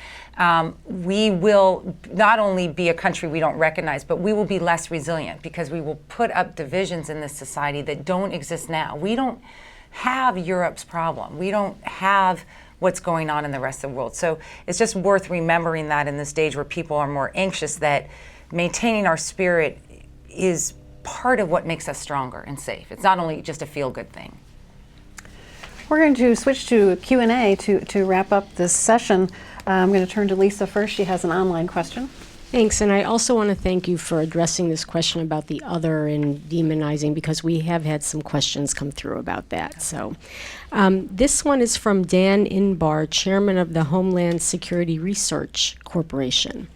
Speaker 3: we will not only be a country we don't recognize, but we will be less resilient, because we will put up divisions in this society that don't exist now. We don't have Europe's problem. We don't have what's going on in the rest of the world. So it's just worth remembering that in this stage where people are more anxious, that maintaining our spirit is part of what makes us stronger and safe. It's not only just a feel-good thing.
Speaker 1: We're going to switch to Q&A to wrap up this session. I'm going to turn to Lisa first. She has an online question.
Speaker 8: Thanks, and I also want to thank you for addressing this question about the other and demonizing, because we have had some questions come through about that. So this one is from Dan Inbar, chairman of the Homeland Security Research Corporation.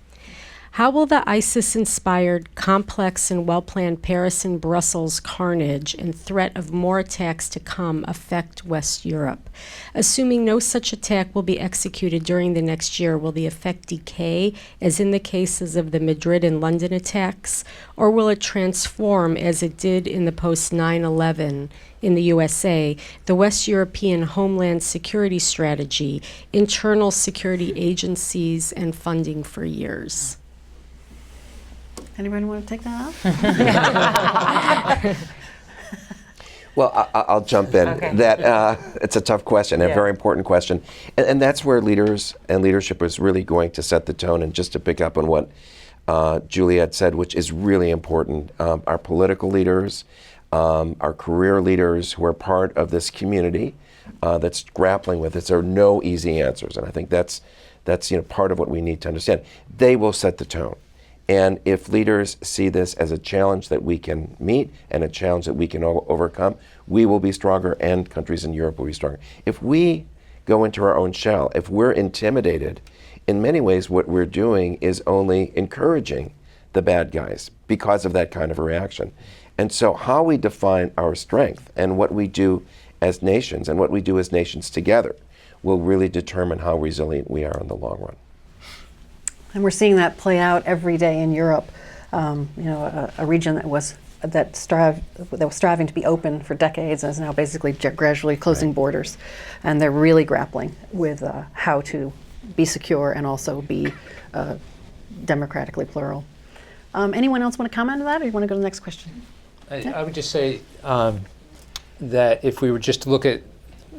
Speaker 8: How will the ISIS-inspired, complex and well-planned Paris and Brussels carnage and threat of more attacks to come affect West Europe? Assuming no such attack will be executed during the next year, will the effect decay, as in the cases of the Madrid and London attacks, or will it transform as it did in the post-9/11 in the USA, the West European Homeland Security Strategy, internal security agencies, and funding for years?
Speaker 1: Anybody want to take that up?
Speaker 4: Well, I'll jump in.
Speaker 3: Okay.
Speaker 4: That it's a tough question, a
Speaker 3: Yeah.
Speaker 4: very important question, and that's where leaders and leadership is really going to set the tone. And just to pick up on what Juliet said, which is really important, our political leaders, our career leaders who are part of this community that's grappling with this, there are no easy answers, and I think that's part of what we need to understand. They will set the tone. And if leaders see this as a challenge that we can meet and a challenge that we can overcome, we will be stronger and countries in Europe will be stronger. If we go into our own shell, if we're intimidated, in many ways what we're doing is only encouraging the bad guys because of that kind of a reaction. And so how we define our strength and what we do as nations and what we do as nations together will really determine how resilient we are in the long run.
Speaker 1: And we're seeing that play out every day in Europe. A region that was striving to be open for decades and is now basically gradually closing borders, and they're really grappling with how to be secure and also be democratically plural. Anyone else want to comment on that, or you want to go to the next question?
Speaker 6: I would just say that if we were just to look at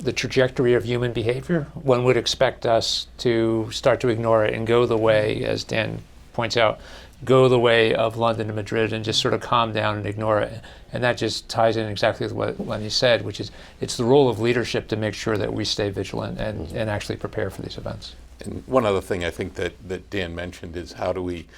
Speaker 6: the trajectory of human behavior, one would expect us to start to ignore it and go the way, as Dan points out, go the way of London and Madrid and just sort of calm down and ignore it. And that just ties in exactly with what Lenny said, which is it's the role of leadership to make sure that we stay vigilant and actually prepare for these events.
Speaker 5: And one other thing I think that Dan mentioned is how do we,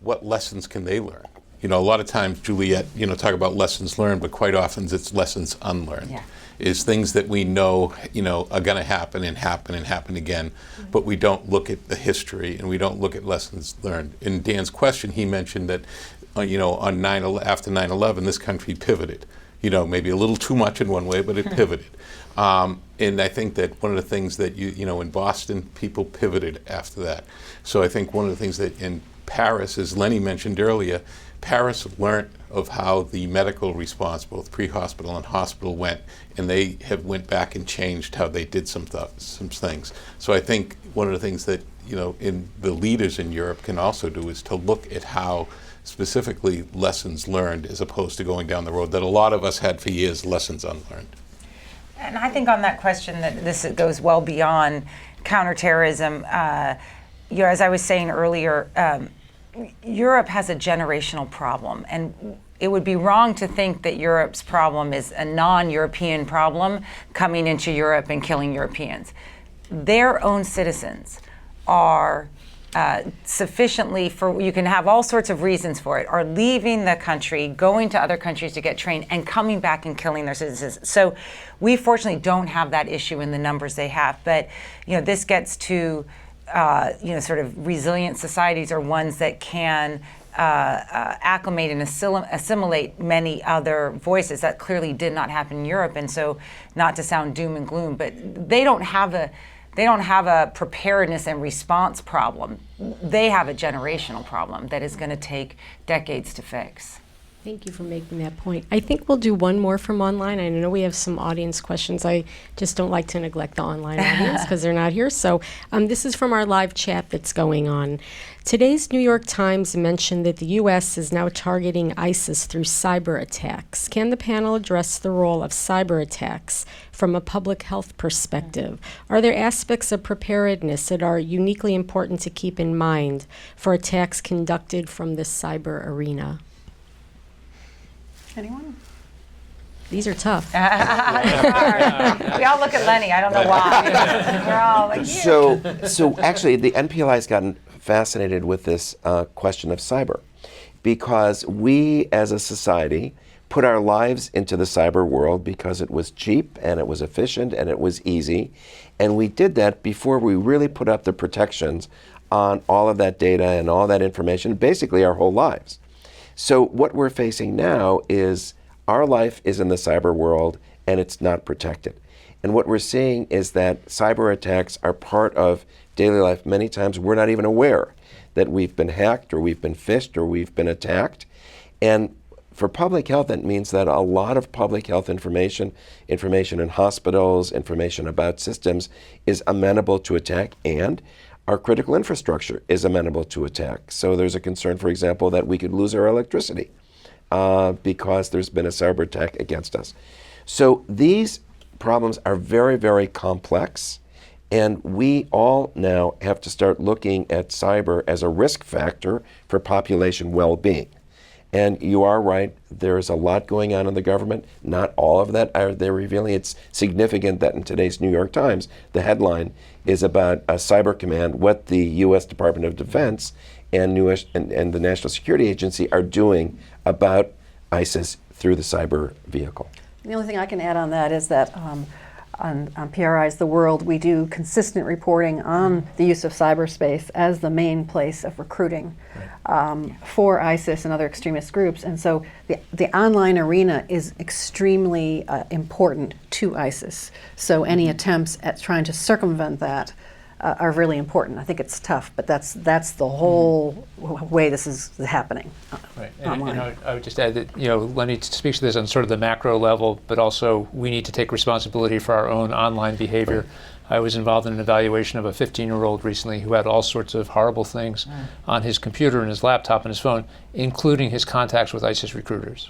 Speaker 5: what lessons can they learn? A lot of times, Juliet, talk about lessons learned, but quite often it's lessons unlearned.
Speaker 3: Yeah.
Speaker 5: Is things that we know, are going to happen and happen and happen again, but we don't look at the history and we don't look at lessons learned. In Dan's question, he mentioned that, after 9/11, this country pivoted. Maybe a little too much in one way, but it pivoted. And I think that one of the things that in Boston, people pivoted after that. So I think one of the things that in Paris, as Lenny mentioned earlier, Paris learned of how the medical response, both pre-hospital and hospital, went, and they have went back and changed how they did some things. So I think one of the things that in the leaders in Europe can also do is to look at how specifically lessons learned, as opposed to going down the road that a lot of us had for years, lessons unlearned.
Speaker 3: And I think on that question that this goes well beyond counterterrorism. As I was saying earlier, Europe has a generational problem, and it would be wrong to think that Europe's problem is a non-European problem coming into Europe and killing Europeans. Their own citizens are sufficiently, you can have all sorts of reasons for it, are leaving the country, going to other countries to get trained, and coming back and killing their citizens. So we fortunately don't have that issue in the numbers they have. But this gets to sort of resilient societies are ones that can acclimate and assimilate many other voices. That clearly did not happen in Europe. And so, not to sound doom and gloom, but they don't have a preparedness and response problem. They have a generational problem that is going to take decades to fix.
Speaker 8: Thank you for making that point. I think we'll do one more from online. I know we have some audience questions. I just don't like to neglect the online audience because they're not here. So this is from our live chat that's going on. Today's New York Times mentioned that the U.S. is now targeting ISIS through cyber attacks. Can the panel address the role of cyber attacks from a public health perspective? Are there aspects of preparedness that are uniquely important to keep in mind for attacks conducted from the cyber arena?
Speaker 1: Anyone?
Speaker 8: These are tough.
Speaker 3: We all look at Lenny. I don't know why. We're all like, yeah.
Speaker 4: So actually, the NPLI has gotten fascinated with this question of cyber, because we as a society put our lives into the cyber world because it was cheap and it was efficient and it was easy, and we did that before we really put up the protections on all of that data and all that information, basically our whole lives. So what we're facing now is our life is in the cyber world and it's not protected. And what we're seeing is that cyber attacks are part of daily life. Many times we're not even aware that we've been hacked or we've been phished or we've been attacked. And for public health, that means that a lot of public health information in hospitals, information about systems is amenable to attack, and our critical infrastructure is amenable to attack. So there's a concern, for example, that we could lose our electricity because there's been a cyber attack against us. So these problems are very, very complex, and we all now have to start looking at cyber as a risk factor for population well-being. And you are right, there's a lot going on in the government. Not all of that are they revealing. It's significant that in today's New York Times, the headline is about a cyber command, what the U.S. Department of Defense and the National Security Agency are doing about ISIS through the cyber vehicle.
Speaker 1: The only thing I can add on that is that on PRI's The World, we do consistent reporting on the use of cyberspace as the main place of recruiting for ISIS and other extremist groups. And so the online arena is extremely important to ISIS. So any attempts at trying to circumvent that are really important. I think it's tough, but that's the whole way this is happening.
Speaker 6: Right, and I would just add that Lenny speaks to this on sort of the macro level, but also we need to take responsibility for our own online behavior. I was involved in an evaluation of a 15-year-old recently who had all sorts of horrible things on his computer and his laptop and his phone, including his contacts with ISIS recruiters.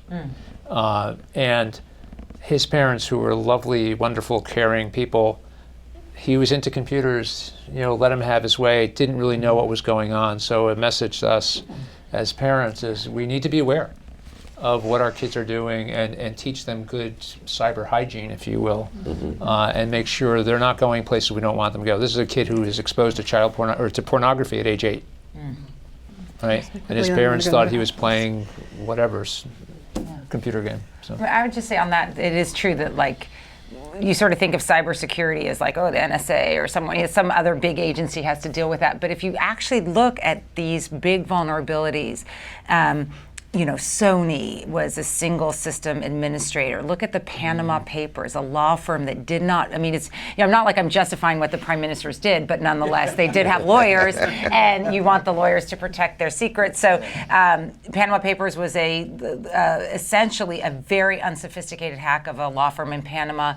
Speaker 6: And his parents, who were lovely, wonderful, caring people, he was into computers, let him have his way, didn't really know what was going on. So a message to us as parents is we need to be aware of what our kids are doing and teach them good cyber hygiene, if you will, and make sure they're not going places we don't want them to go. This is a kid who is exposed to to pornography at age 8, right? And his parents thought he was playing computer game. So.
Speaker 3: I would just say on that, it is true that you sort of think of cybersecurity as the NSA or some other big agency has to deal with that. But if you actually look at these big vulnerabilities, Sony was a single system administrator. Look at the Panama Papers, a law firm that did not, it's, I'm not I'm justifying what the prime ministers did, but nonetheless, they did have lawyers, and you want the lawyers to protect their secrets. So Panama Papers was essentially a very unsophisticated hack of a law firm in Panama.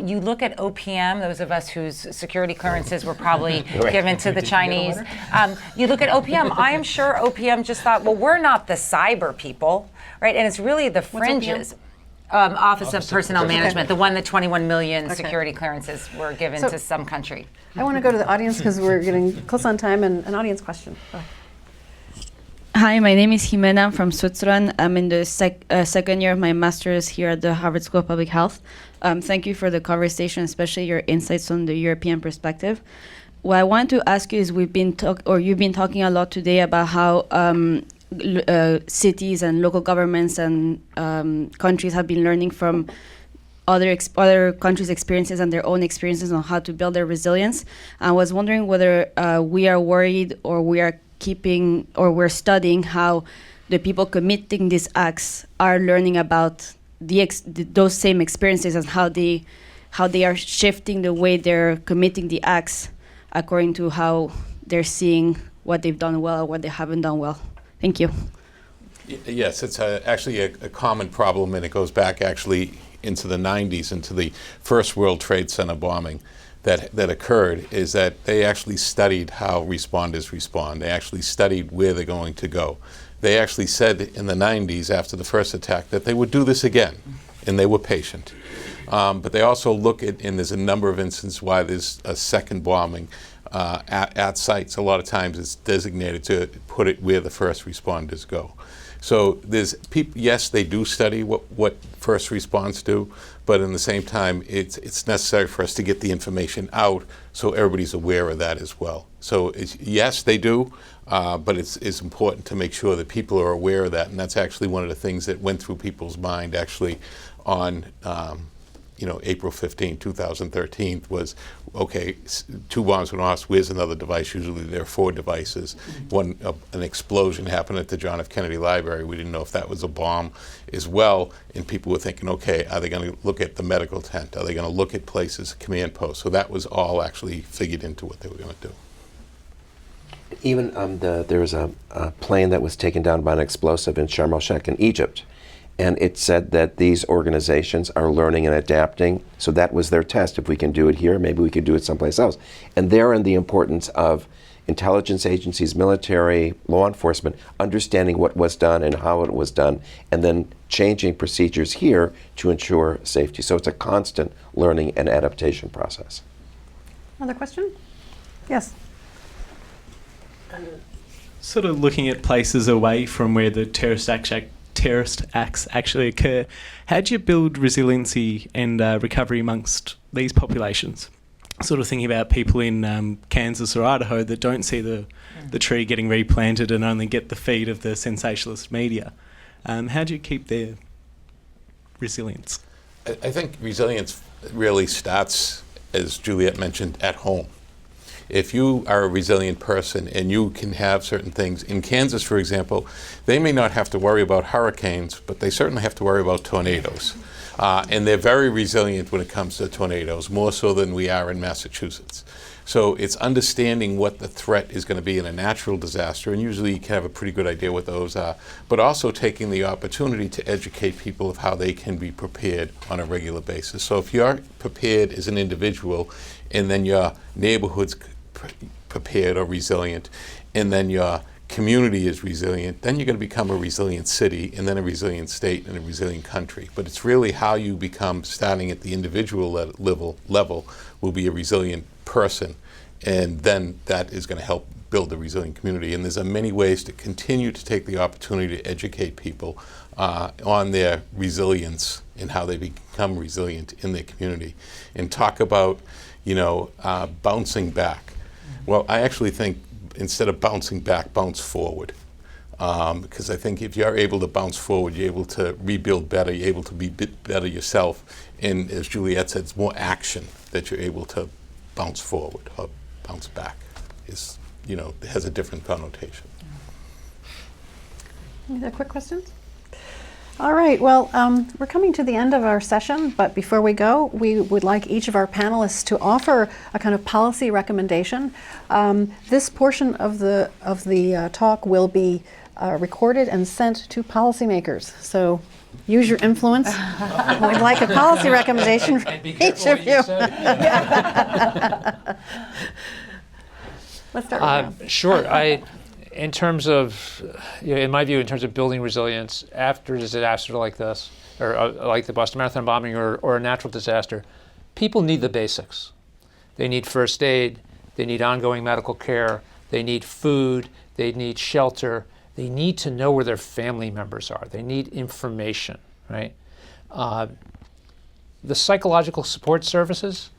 Speaker 3: You look at OPM, those of us whose security clearances were probably given to the Chinese. You look at OPM, I am sure OPM just thought, well, we're not the cyber people, right? And it's really the fringes. Office of Personnel Management, the one that 21 million security clearances were given to some country.
Speaker 1: I want to go to the audience because we're getting close on time, and an audience question.
Speaker 9: Hi, my name is Jimena. I'm from Switzerland. I'm in the second year of my master's here at the Harvard School of Public Health. Thank you for the conversation, especially your insights on the European perspective. What I want to ask you is you've been talking a lot today about how cities and local governments and countries have been learning from other countries' experiences and their own experiences on how to build their resilience. I was wondering whether we are worried or we're studying how the people committing these acts are learning about those same experiences and how they are shifting the way they're committing the acts according to how they're seeing what they've done well or what they haven't done well. Thank you.
Speaker 5: Yes, it's actually a common problem, and it goes back actually into the 90s, into the first World Trade Center bombing that occurred, is that they actually studied how responders respond. They actually studied where they're going to go. They actually said in the 90s, after the first attack, that they would do this again, and they were patient. But they also look at, and there's a number of instances why there's a second bombing at sites. A lot of times it's designated to put it where the first responders go. So there's people, yes, they do study what first response do, but in the same time, it's necessary for us to get the information out so everybody's aware of that as well. So yes, they do, but it's important to make sure that people are aware of that, and that's actually one of the things that went through people's mind actually on April 15, 2013 was, okay, 2 bombs went off, where's another device? Usually there are 4 devices. An explosion happened at the John F. Kennedy Library. We didn't know if that was a bomb as well, and people were thinking, okay, are they going to look at the medical tent? Are they going to look at places, command posts? So that was all actually figured into what they were going to do.
Speaker 4: Even there was a plane that was taken down by an explosive in Sharm el-Sheikh in Egypt. And it said that these organizations are learning and adapting. So that was their test. If we can do it here, maybe we could do it someplace else. And therein the importance of intelligence agencies, military, law enforcement, understanding what was done and how it was done, and then changing procedures here to ensure safety. So it's a constant learning and adaptation process.
Speaker 1: Another question? Yes.
Speaker 10: Sort of looking at places away from where the terrorist acts actually occur, how do you build resiliency and recovery amongst these populations? Sort of thinking about people in Kansas or Idaho that don't see the tree getting replanted and only get the feed of the sensationalist media. How do you keep their resilience?
Speaker 5: I think resilience really starts, as Juliet mentioned, at home. If you are a resilient person and you can have certain things, in Kansas, for example, they may not have to worry about hurricanes, but they certainly have to worry about tornadoes. And they're very resilient when it comes to tornadoes, more so than we are in Massachusetts. So it's understanding what the threat is going to be in a natural disaster, and usually you can have a pretty good idea what those are, but also taking the opportunity to educate people of how they can be prepared on a regular basis. So if you're prepared as an individual, and then your neighborhood's prepared or resilient, and then your community is resilient, then you're going to become a resilient city, and then a resilient state, and a resilient country. But it's really how you become, starting at the individual level, will be a resilient person, and then that is going to help build a resilient community. And there's many ways to continue to take the opportunity to educate people on their resilience and how they become resilient in their community, and talk about, bouncing back. Well, I actually think instead of bouncing back, bounce forward. Because I think if you're able to bounce forward, you're able to rebuild better, you're able to be better yourself. And as Juliet said, it's more action that you're able to bounce forward or bounce back. It has a different connotation.
Speaker 1: Any other quick questions? All right, well, we're coming to the end of our session, but before we go, we would like each of our panelists to offer a kind of policy recommendation. This portion of the talk will be recorded and sent to policymakers. So use your influence. We'd like a policy recommendation from each of you. Let's start with you.
Speaker 6: Sure. In terms of, in my view, in terms of building resilience after a disaster like this, or like the Boston Marathon bombing or a natural disaster, people need the basics. They need first aid, they need ongoing medical care, they need food, they need shelter, they need to know where their family members are, they need information, right? The psychological support services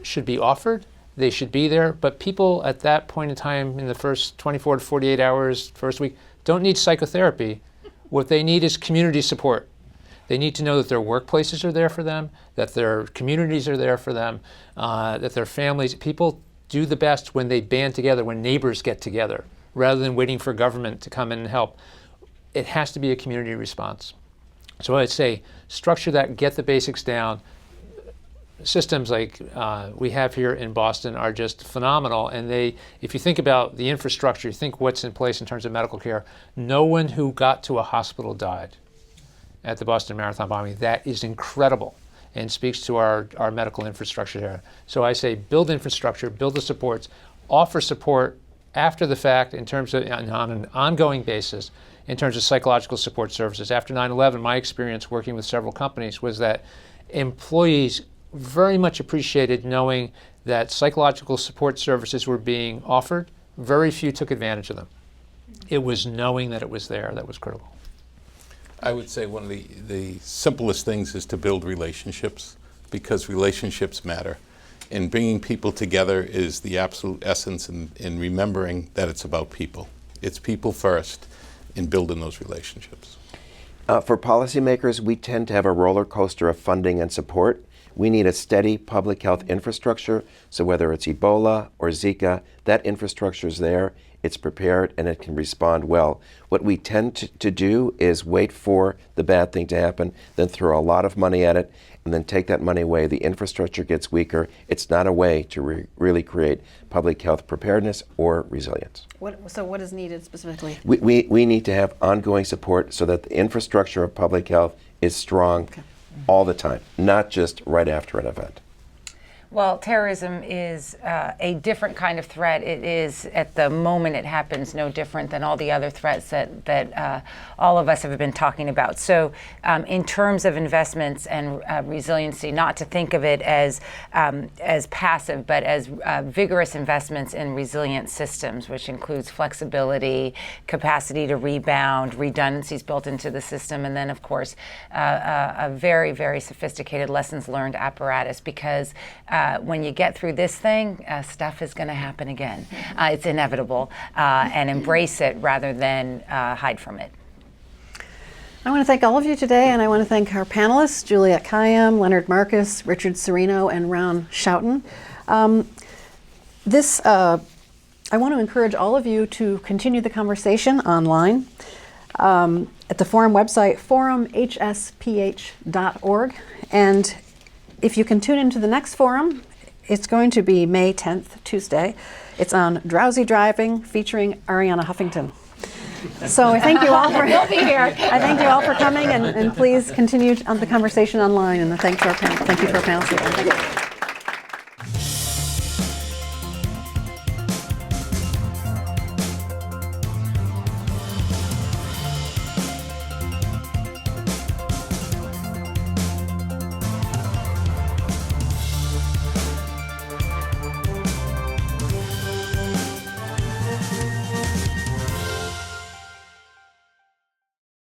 Speaker 6: should be offered. They should be there, but people at that point in time, in the first 24 to 48 hours, first week, don't need psychotherapy. What they need is community support. They need to know that their workplaces are there for them, that their communities are there for them, that their families, people do the best when they band together, when neighbors get together, rather than waiting for government to come in and help. It has to be a community response. So I'd say structure that, get the basics down. Systems like we have here in Boston are just phenomenal, and if you think about the infrastructure, you think what's in place in terms of medical care, no one who got to a hospital died at the Boston Marathon bombing. That is incredible and speaks to our medical infrastructure there. So I say build infrastructure, build the supports, offer support after the fact in terms of on an ongoing basis in terms of psychological support services. After 9/11, my experience working with several companies was that employees very much appreciated knowing that psychological support services were being offered. Very few took advantage of them. It was knowing that it was there that was critical.
Speaker 5: I would say one of the simplest things is to build relationships, because relationships matter. And bringing people together is the absolute essence in remembering that it's about people. It's people first in building those relationships.
Speaker 4: For policymakers, we tend to have a roller coaster of funding and support. We need a steady public health infrastructure, so whether it's Ebola or Zika, that infrastructure is there, it's prepared, and it can respond well. What we tend to do is wait for the bad thing to happen, then throw a lot of money at it, and then take that money away. The infrastructure gets weaker. It's not a way to really create public health preparedness or resilience.
Speaker 1: So what is needed specifically?
Speaker 4: We need to have ongoing support so that the infrastructure of public health is strong all the time, not just right after an event.
Speaker 3: Well, terrorism is a different kind of threat. It is, at the moment it happens, no different than all the other threats that all of us have been talking about. So in terms of investments and resiliency, not to think of it as passive, but as vigorous investments in resilient systems, which includes flexibility, capacity to rebound, redundancies built into the system, and then, of course, a very, very sophisticated lessons learned apparatus, because when you get through this thing, stuff is going to happen again. It's inevitable, and embrace it rather than hide from it.
Speaker 1: I want to thank all of you today, and I want to thank our panelists, Juliet Kayam, Leonard Marcus, Richard Serino, and Ron Schouten. I want to encourage all of you to continue the conversation online at the forum website, forumhsph.org. And if you can tune into the next forum, it's going to be May 10th, Tuesday. It's on drowsy driving, featuring Ariana Huffington. So I thank you all for
Speaker 3: We'll be here.
Speaker 1: I thank you all for coming, and please continue on the conversation online. And thank you to our panelists.